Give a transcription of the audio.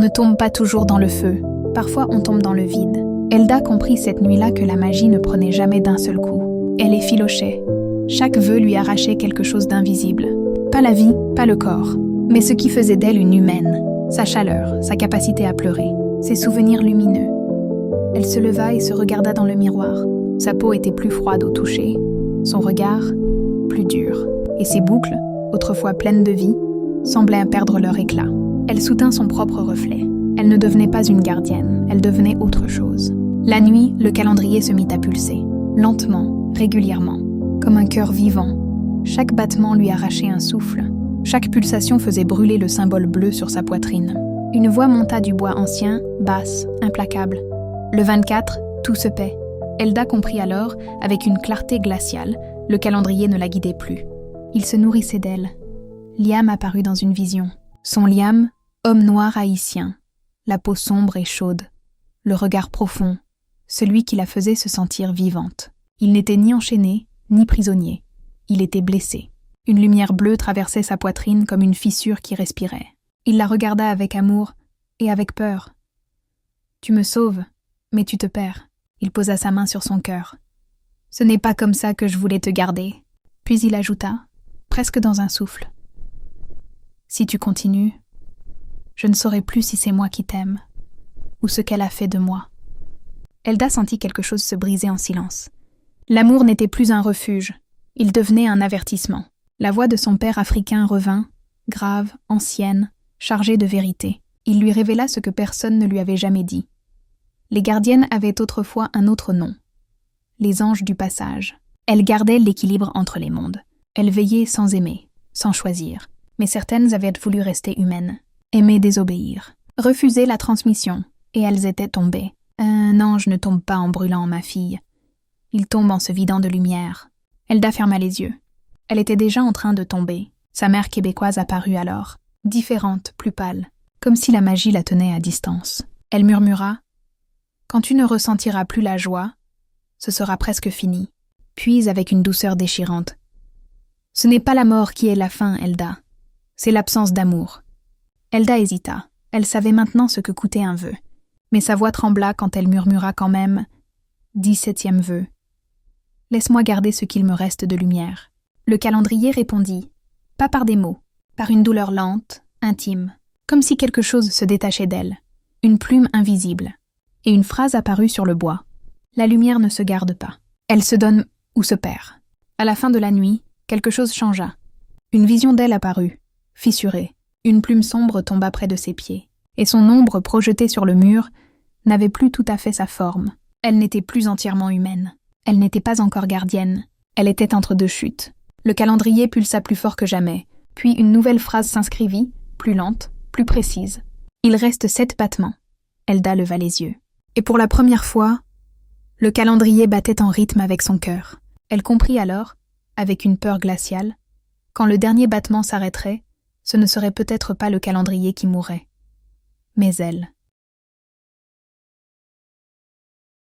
ne tombe pas toujours dans le feu. Parfois, on tombe dans le vide. Elda comprit cette nuit-là que la magie ne prenait jamais d'un seul coup. Elle effilochait. Chaque vœu lui arrachait quelque chose d'invisible. Pas la vie, pas le corps, mais ce qui faisait d'elle une humaine. Sa chaleur, sa capacité à pleurer, ses souvenirs lumineux. Elle se leva et se regarda dans le miroir. Sa peau était plus froide au toucher, son regard plus dur, et ses boucles, autrefois pleines de vie, semblaient perdre leur éclat. Elle soutint son propre reflet. Elle ne devenait pas une gardienne, elle devenait autre chose. La nuit, le calendrier se mit à pulser, lentement, régulièrement, comme un cœur vivant. Chaque battement lui arrachait un souffle. Chaque pulsation faisait brûler le symbole bleu sur sa poitrine. Une voix monta du bois ancien, basse, implacable. Le 24, tout se paie. Elda comprit alors, avec une clarté glaciale, le calendrier ne la guidait plus. Il se nourrissait d'elle. Liam apparut dans une vision. Son Liam, homme noir haïtien, la peau sombre et chaude, le regard profond, celui qui la faisait se sentir vivante. Il n'était ni enchaîné, ni prisonnier. Il était blessé. Une lumière bleue traversait sa poitrine comme une fissure qui respirait. Il la regarda avec amour et avec peur. « Tu me sauves, mais tu te perds. » Il posa sa main sur son cœur. « Ce n'est pas comme ça que je voulais te garder. » Puis il ajouta, presque dans un souffle. « Si tu continues, je ne saurai plus si c'est moi qui t'aime, ou ce qu'elle a fait de moi. » Elda sentit quelque chose se briser en silence. L'amour n'était plus un refuge, il devenait un avertissement. La voix de son père africain revint, grave, ancienne, chargée de vérité. Il lui révéla ce que personne ne lui avait jamais dit. Les gardiennes avaient autrefois un autre nom. Les anges du passage. Elles gardaient l'équilibre entre les mondes. Elles veillaient sans aimer, sans choisir. Mais certaines avaient voulu rester humaines, aimer désobéir, refuser la transmission, et elles étaient tombées. Un ange ne tombe pas en brûlant ma fille. Il tombe en se vidant de lumière. Elda ferma les yeux. Elle était déjà en train de tomber. Sa mère québécoise apparut alors, différente, plus pâle, comme si la magie la tenait à distance. Elle murmura « Quand tu ne ressentiras plus la joie, ce sera presque fini. » Puis, avec une douceur déchirante, « Ce n'est pas la mort qui est la fin, Elda. C'est l'absence d'amour. » Elda hésita. Elle savait maintenant ce que coûtait un vœu. Mais sa voix trembla quand elle murmura quand même « 17e vœu. Laisse-moi garder ce qu'il me reste de lumière. » Le calendrier répondit, pas par des mots, par une douleur lente, intime, comme si quelque chose se détachait d'elle, une plume invisible, et une phrase apparut sur le bois. La lumière ne se garde pas. Elle se donne ou se perd. À la fin de la nuit, quelque chose changea. Une vision d'elle apparut, fissurée. Une plume sombre tomba près de ses pieds, et son ombre projetée sur le mur n'avait plus tout à fait sa forme. Elle n'était plus entièrement humaine. Elle n'était pas encore gardienne. Elle était entre deux chutes. Le calendrier pulsa plus fort que jamais, puis une nouvelle phrase s'inscrivit, plus lente, plus précise. Il reste 7 battements. Elda leva les yeux. Et pour la première fois, le calendrier battait en rythme avec son cœur. Elle comprit alors, avec une peur glaciale, quand le dernier battement s'arrêterait, ce ne serait peut-être pas le calendrier qui mourrait, mais elle.